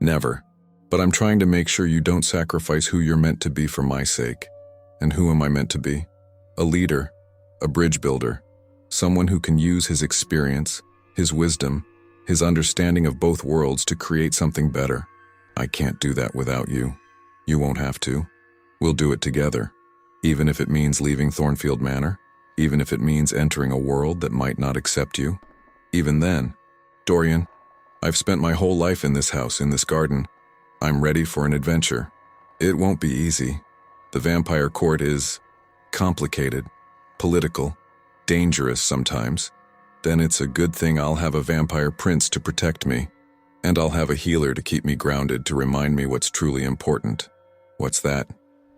"Never. But I'm trying to make sure you don't sacrifice who you're meant to be for my sake." "And who am I meant to be?" "A leader, a bridge builder, someone who can use his experience, his wisdom, his understanding of both worlds to create something better. I can't do that without you. You won't have to. We'll do it together, even if it means leaving Thornfield Manor, even if it means entering a world that might not accept you. Even then, Dorian, I've spent my whole life in this house, in this garden. I'm ready for an adventure. It won't be easy. The vampire court is complicated, political, dangerous sometimes. Then it's a good thing I'll have a vampire prince to protect me, and I'll have a healer to keep me grounded, to remind me what's truly important." "What's that?"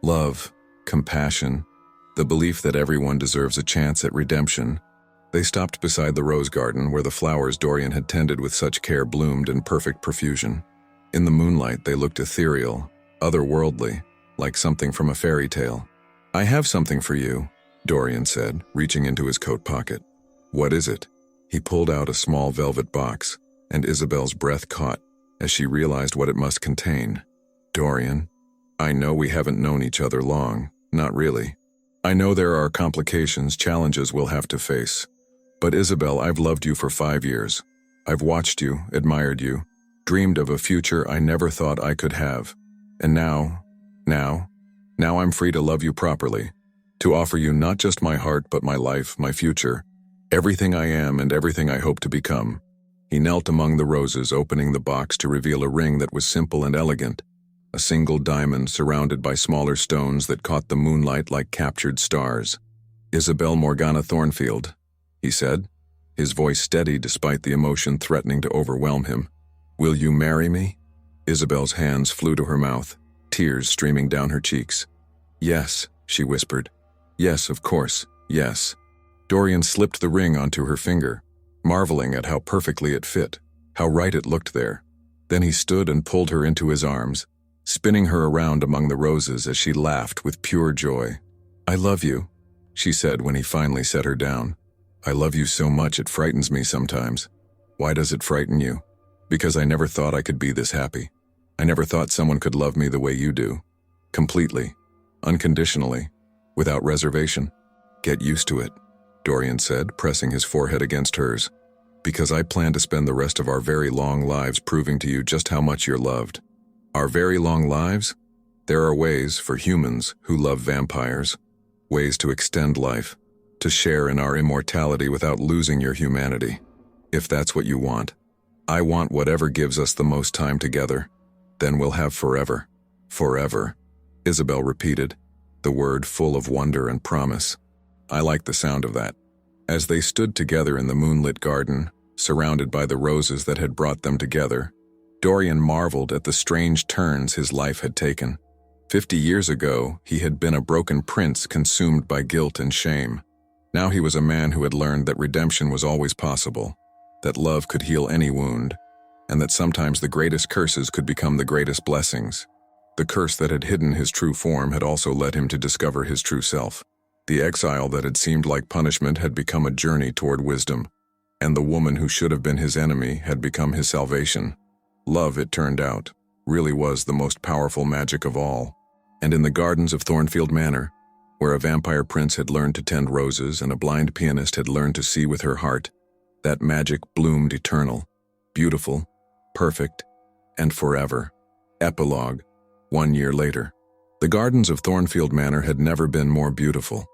"Love, compassion, the belief that everyone deserves a chance at redemption." They stopped beside the rose garden where the flowers Dorian had tended with such care bloomed in perfect profusion. In the moonlight, they looked ethereal, otherworldly, like something from a fairy tale. "I have something for you," Dorian said, reaching into his coat pocket. "What is it?" He pulled out a small velvet box, and Isabel's breath caught as she realized what it must contain. "Dorian, I know we haven't known each other long, not really. I know there are complications, challenges we'll have to face. But Isabel, I've loved you for 5 years. I've watched you, admired you, dreamed of a future I never thought I could have. And now I'm free to love you properly, to offer you not just my heart but my life, my future, everything I am and everything I hope to become. He knelt among the roses, opening the box to reveal a ring that was simple and elegant, a single diamond surrounded by smaller stones that caught the moonlight like captured stars. "Isabel Morgana Thornfield," he said, his voice steady despite the emotion threatening to overwhelm him. "Will you marry me?" Isabel's hands flew to her mouth, tears streaming down her cheeks. "Yes," she whispered. "Yes, of course, yes." Dorian slipped the ring onto her finger, marveling at how perfectly it fit, how right it looked there. Then he stood and pulled her into his arms, spinning her around among the roses as she laughed with pure joy. "I love you," she said when he finally set her down. "I love you so much it frightens me sometimes." "Why does it frighten you?" "Because I never thought I could be this happy. I never thought someone could love me the way you do. Completely. Unconditionally. Without reservation." "Get used to it," Dorian said, pressing his forehead against hers. "Because I plan to spend the rest of our very long lives proving to you just how much you're loved." Our very long lives? There are ways for humans who love vampires, ways to extend life, to share in our immortality without losing your humanity. If that's what you want. I want whatever gives us the most time together. Then we'll have forever. Forever. Isabel repeated, the word full of wonder and promise. I liked the sound of that. As they stood together in the moonlit garden, surrounded by the roses that had brought them together, Dorian marveled at the strange turns his life had taken. 50 years ago, he had been a broken prince consumed by guilt and shame. Now he was a man who had learned that redemption was always possible, that love could heal any wound, and that sometimes the greatest curses could become the greatest blessings. The curse that had hidden his true form had also led him to discover his true self. The exile that had seemed like punishment had become a journey toward wisdom, and the woman who should have been his enemy had become his salvation. Love, it turned out, really was the most powerful magic of all. And in the gardens of Thornfield Manor, where a vampire prince had learned to tend roses and a blind pianist had learned to see with her heart, that magic bloomed eternal, beautiful, perfect, and forever. Epilogue, 1 year later. The gardens of Thornfield Manor had never been more beautiful.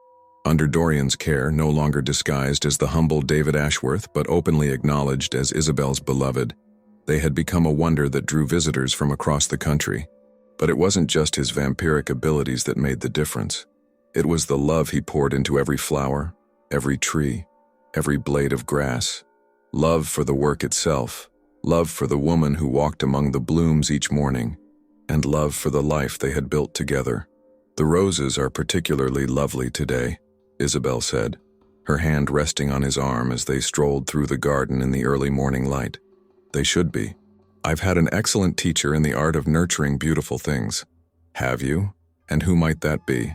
Under Dorian's care, no longer disguised as the humble David Ashworth, but openly acknowledged as Isabel's beloved, they had become a wonder that drew visitors from across the country. But it wasn't just his vampiric abilities that made the difference. It was the love he poured into every flower, every tree, every blade of grass. Love for the work itself, love for the woman who walked among the blooms each morning, and love for the life they had built together. The roses are particularly lovely today, Isabel said, her hand resting on his arm as they strolled through the garden in the early morning light. They should be. I've had an excellent teacher in the art of nurturing beautiful things. Have you? And who might that be?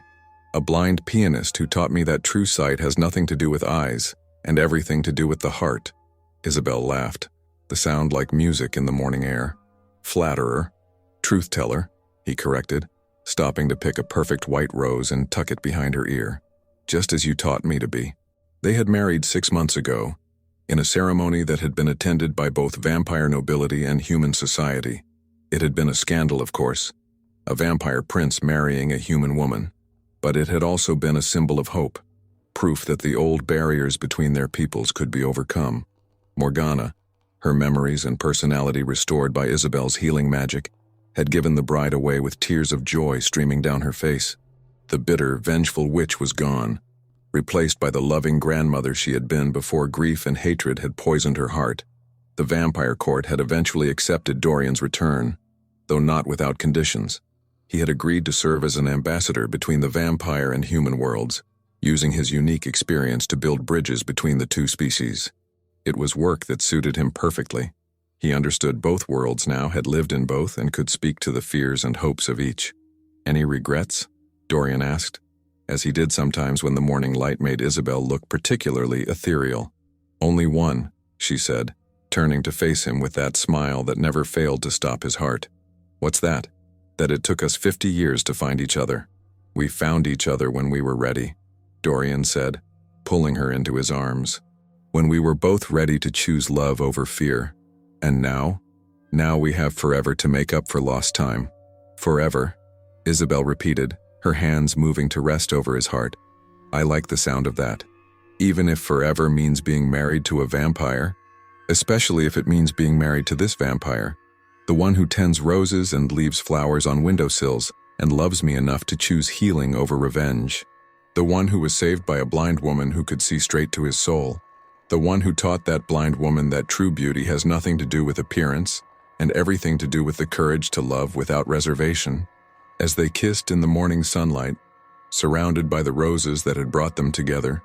A blind pianist who taught me that true sight has nothing to do with eyes, and everything to do with the heart. Isabel laughed, the sound like music in the morning air. Flatterer. Truth-teller, he corrected, stopping to pick a perfect white rose and tuck it behind her ear. Just as you taught me to be. They had married 6 months ago, in a ceremony that had been attended by both vampire nobility and human society. It had been a scandal, of course, a vampire prince marrying a human woman, but it had also been a symbol of hope, proof that the old barriers between their peoples could be overcome. Morgana, her memories and personality restored by Isabel's healing magic, had given the bride away with tears of joy streaming down her face. The bitter, vengeful witch was gone, replaced by the loving grandmother she had been before grief and hatred had poisoned her heart. The vampire court had eventually accepted Dorian's return, though not without conditions. He had agreed to serve as an ambassador between the vampire and human worlds, using his unique experience to build bridges between the two species. It was work that suited him perfectly. He understood both worlds now, had lived in both, and could speak to the fears and hopes of each. Any regrets? Dorian asked, as he did sometimes when the morning light made Isabel look particularly ethereal. Only one, she said, turning to face him with that smile that never failed to stop his heart. What's that? That it took us 50 years to find each other. We found each other when we were ready, Dorian said, pulling her into his arms. When we were both ready to choose love over fear. And now? Now we have forever to make up for lost time. Forever, Isabel repeated, her hands moving to rest over his heart. I like the sound of that. Even if forever means being married to a vampire, especially if it means being married to this vampire, the one who tends roses and leaves flowers on windowsills and loves me enough to choose healing over revenge. The one who was saved by a blind woman who could see straight to his soul. The one who taught that blind woman that true beauty has nothing to do with appearance and everything to do with the courage to love without reservation. As they kissed in the morning sunlight, surrounded by the roses that had brought them together,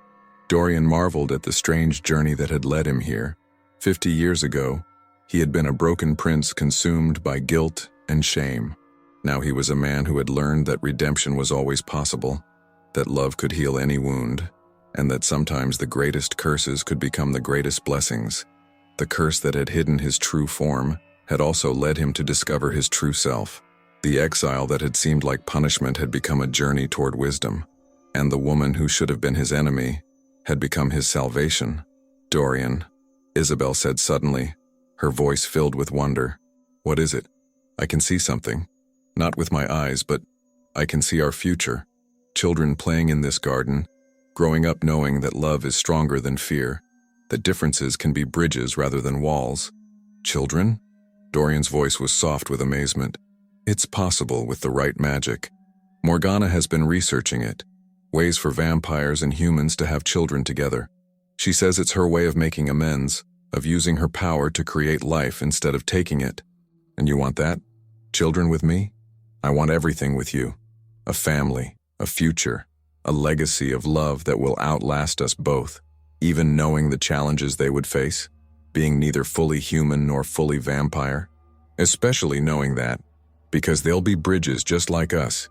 Dorian marveled at the strange journey that had led him here. 50 years ago, he had been a broken prince consumed by guilt and shame. Now he was a man who had learned that redemption was always possible, that love could heal any wound, and that sometimes the greatest curses could become the greatest blessings. The curse that had hidden his true form had also led him to discover his true self. The exile that had seemed like punishment had become a journey toward wisdom, and the woman who should have been his enemy had become his salvation. "Dorian," Isabel said suddenly, her voice filled with wonder. "What is it? I can see something. Not with my eyes, but I can see our future. Children playing in this garden, growing up knowing that love is stronger than fear, that differences can be bridges rather than walls." "Children?" Dorian's voice was soft with amazement. "It's possible with the right magic. Morgana has been researching it. Ways for vampires and humans to have children together. She says it's her way of making amends, of using her power to create life instead of taking it. And you want that? Children with me? I want everything with you. A family, a future, a legacy of love that will outlast us both, even knowing the challenges they would face, being neither fully human nor fully vampire. Especially knowing that, because they'll be bridges just like us.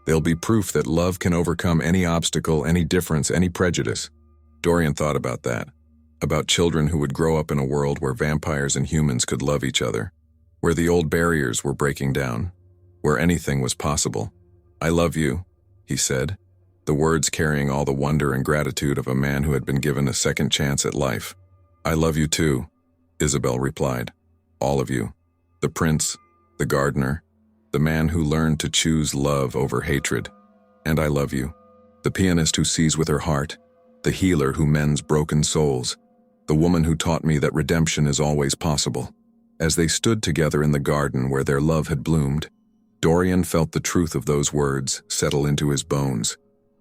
They'll be proof that love can overcome any obstacle, any difference, any prejudice." Dorian thought about that, about children who would grow up in a world where vampires and humans could love each other, where the old barriers were breaking down, where anything was possible. "I love you," he said, the words carrying all the wonder and gratitude of a man who had been given a second chance at life. "I love you too," Isabel replied. "All of you. The prince, the gardener, the man who learned to choose love over hatred. And I love you. The pianist who sees with her heart, the healer who mends broken souls, the woman who taught me that redemption is always possible." As they stood together in the garden where their love had bloomed, Dorian felt the truth of those words settle into his bones.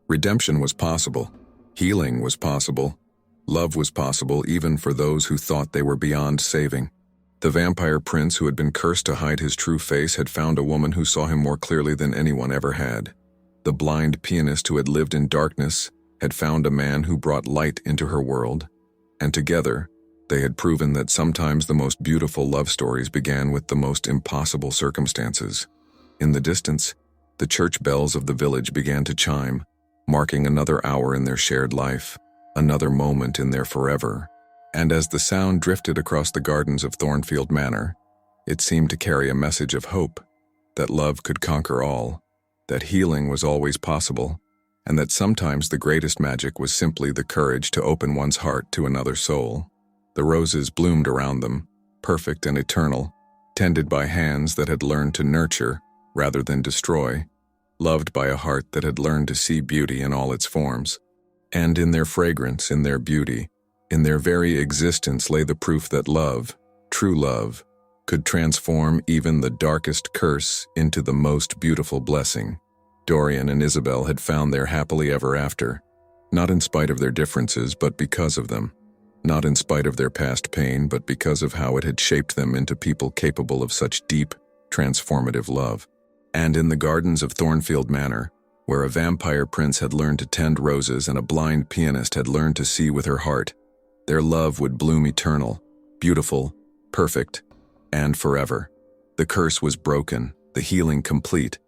Redemption was possible. Healing was possible. Love was possible even for those who thought they were beyond saving. The vampire prince who had been cursed to hide his true face had found a woman who saw him more clearly than anyone ever had. The blind pianist who had lived in darkness had found a man who brought light into her world. And together, they had proven that sometimes the most beautiful love stories began with the most impossible circumstances. In the distance, the church bells of the village began to chime, marking another hour in their shared life, another moment in their forever. And as the sound drifted across the gardens of Thornfield Manor, it seemed to carry a message of hope, that love could conquer all, that healing was always possible, and that sometimes the greatest magic was simply the courage to open one's heart to another soul. The roses bloomed around them, perfect and eternal, tended by hands that had learned to nurture rather than destroy, loved by a heart that had learned to see beauty in all its forms. And in their fragrance, in their beauty, in their very existence lay the proof that love, true love, could transform even the darkest curse into the most beautiful blessing. Dorian and Isabel had found their happily ever after, not in spite of their differences, but because of them. Not in spite of their past pain, but because of how it had shaped them into people capable of such deep, transformative love. And in the gardens of Thornfield Manor, where a vampire prince had learned to tend roses and a blind pianist had learned to see with her heart, their love would bloom eternal, beautiful, perfect, and forever. The curse was broken, the healing complete,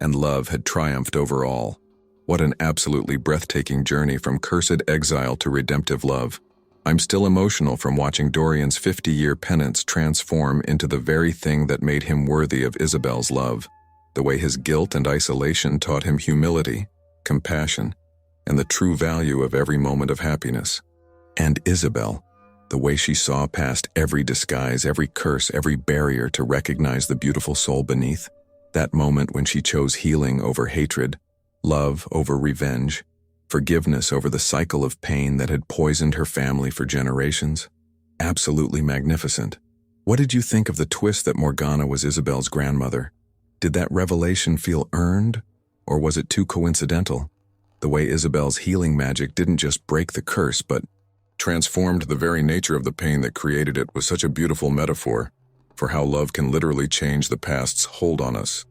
and love had triumphed over all. What an absolutely breathtaking journey from cursed exile to redemptive love. I'm still emotional from watching Dorian's 50-year penance transform into the very thing that made him worthy of Isabel's love. The way his guilt and isolation taught him humility, compassion, and the true value of every moment of happiness. And Isabel, the way she saw past every disguise, every curse, every barrier to recognize the beautiful soul beneath. That moment when she chose healing over hatred, love over revenge, forgiveness over the cycle of pain that had poisoned her family for generations. Absolutely magnificent. What did you think of the twist that Morgana was Isabel's grandmother? Did that revelation feel earned, or was it too coincidental? The way Isabel's healing magic didn't just break the curse, but transformed the very nature of the pain that created it was such a beautiful metaphor for how love can literally change the past's hold on us.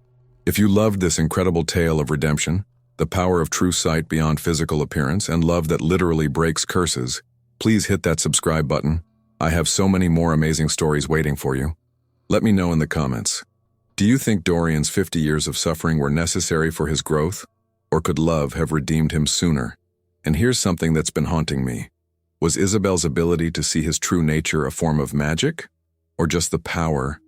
If you loved this incredible tale of redemption, the power of true sight beyond physical appearance, and love that literally breaks curses, please hit that subscribe button. I have so many more amazing stories waiting for you. Let me know in the comments. Do you think Dorian's 50 years of suffering were necessary for his growth? Or could love have redeemed him sooner? And here's something that's been haunting me. Was Isabel's ability to see his true nature a form of magic? Or just the power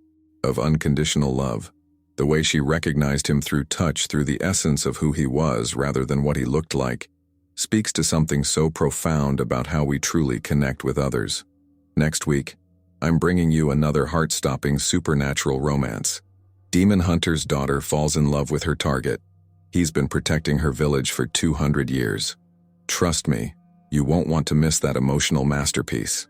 of unconditional love? The way she recognized him through touch, through the essence of who he was rather than what he looked like, speaks to something so profound about how we truly connect with others. Next week, I'm bringing you another heart-stopping supernatural romance. Demon Hunter's daughter falls in love with her target. He's been protecting her village for 200 years. Trust me, you won't want to miss that emotional masterpiece.